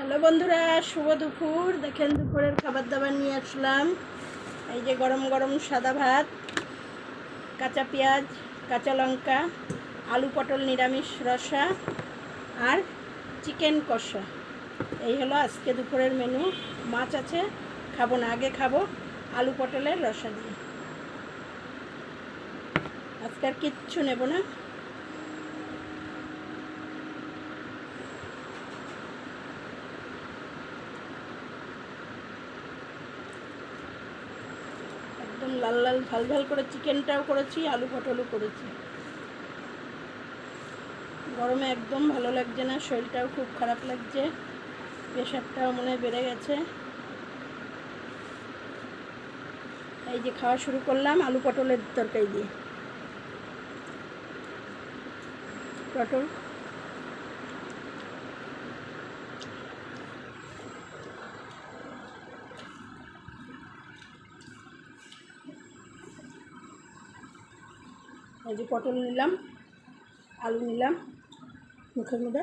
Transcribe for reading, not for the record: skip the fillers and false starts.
Hello বন্ধুরা, শুভ দুপুর। দেখেন দুপুরের খাবার দাবার নিয়ে আসলাম। এই যে গরম গরম সাদা ভাত, কাঁচা পেঁয়াজ, কাঁচা লঙ্কা, আলু পটল নিরামিষ রসা আর চিকেন কষা। এই হলো আজকে দুপুরের মেনু। মাছ আছে, খাবো না, আগে খাবো আলু পটলের রসা দিয়ে। আজকে আর কিচ্ছু নেব না। একদম লাল লাল ঝাল ঝাল করে চিকেনটাও করেছি, আলু পটলও করেছি। গরমে একদম ভালো লাগছে না, শরীরটাও খুব খারাপ লাগছে, প্রেশারটাও মনে হয় বেড়ে গেছে। এই যে খাওয়া শুরু করলাম আলু পটলের তরকারি দিয়ে। পটল এই যে পটল নিলাম, আলু নিলাম, মুখের মধ্যে